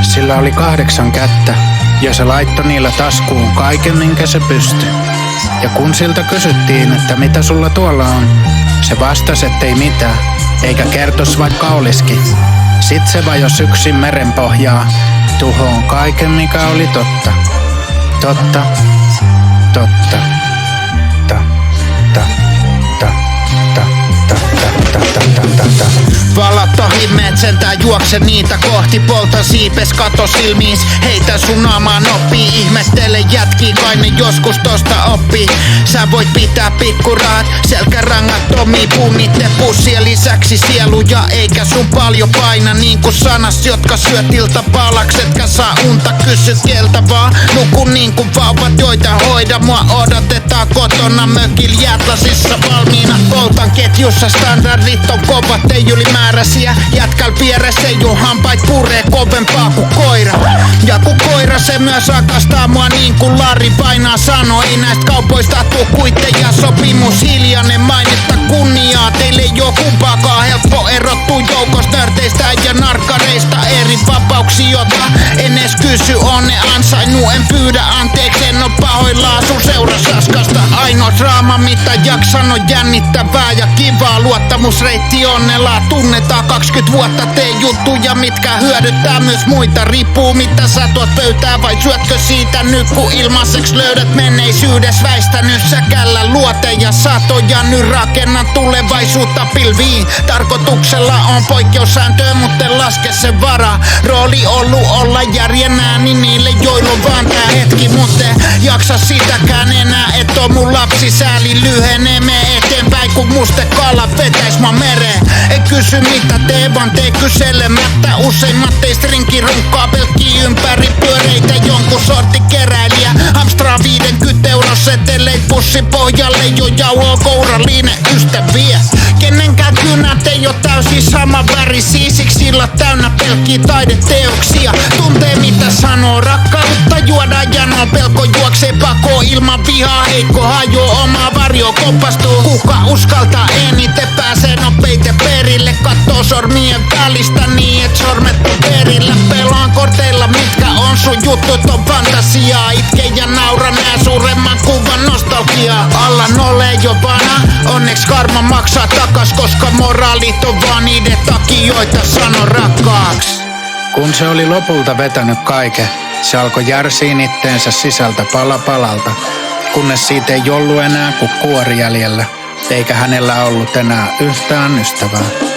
sillä oli 8 kättä ja se laittoi niillä taskuun kaiken minkä se pystyi. Ja kun siltä kysyttiin, että mitä sulla tuolla on, se vastasi, ettei mitään, eikä kertos vaikka olisikin. Sit se vajos yksin merenpohjaa, tuhoon kaiken mikä oli totta. Totta, totta, ta, ta, ta, ta, ta, ta, ta, ta, ta, ta. Valat ohi sentään juokse niitä kohti, polta siipes kato silmiis, heitä sun naamaan oppii. Ihmettele jätkii, kai ne joskus tosta oppii. Sä voit pitää pikkuraat, selkärangattomia, punnitte pussien lisäksi sieluja, eikä sun paljon paina niinku sanas, jotka syöt iltapalaksetkä saa unta. Kysy keltä vaan, nuku niinku vauvat, joita hoida mua odotetaan kotona mökil jäätlasissa valmiina. Poltan ketjussa, standardit on kovat, ei ylimääräisiä. Jätkäl vieressä jo hampait puree kovempaa kuin koira. Ja kun koira se myös rakastaa mua niin kuin Larry painaa sano. Ei näistä kaupoista tuu kuitteja, sopimus hiljainen, mainetta kunniaa. Teille ei oo kumpaakaan helppo erottua joukosta nörteistä ja narkkareista. Eri vapauksia, jota en edes kysy, on ne ansainnut. En pyydä anteeksi, en oo pahoillaan sun seurasaskasta. Ainoa draama mitä jaksan on jännittävää ja kivaa. Luottamusreitti onnelaa, tunnetaan 20 vuotta, tee juttuja mitkä hyödyttää myös muita. Riippuu mitä sä tuot pöytää vai syötkö siitä nyt, kun ilmaiseks löydät menneisyydessä väistänyt säkällä luoteja satoja. Nyt rakennan tulevaisuutta pilviin, tarkoituksella on poikkeussääntöä, mutta en laske sen varaa. Rooli ollut olla järjen ääni niille joilla on vaan tää hetki, mutta jaksa sitäkään enää, et on mun lapsi sääli lyhenee. Me eteenpäin kun mustekala vetäis mä mereen. Ei kysy mitä tee, vaan tee kyselemättä. Useimmat teistä rinki runkkaa pelkkii ympäri pyöreitä. Jonkun sorti keräilijä hamstraa 50 € seteleit pussi pohjalle. Jo jauhoo kourallinen ystäviä. Kenenkään kynät ei oo täysin sama väri, siksi illat täynnä pelkkii taideteoksia. Tuntee mitä sanoo, rakkautta juodaan janoa. Pelko juoksee pakoon ilman vihaa, heikko hajoo omaa varjo kompastuu. Kuka uskaltaa eniten pääsee nopeiten perille. Kattoo sormien välistä niin et sormet on perillä. Pelaan korteilla mitkä on sun jutut on fantasiaa. Itke ja naura nää suuremman kuvan nostalgiaa. Alla nolle jo vana, onneks karma maksaa takas, koska moraalit on vaan niiden takijoita sano rakkaaks. Kun se oli lopulta vetänyt kaiken, se alkoi järsiin itteensä sisältä pala palalta, kunnes siitä ei ollut enää kuin kuori jäljellä, eikä hänellä ollut enää yhtään ystävää.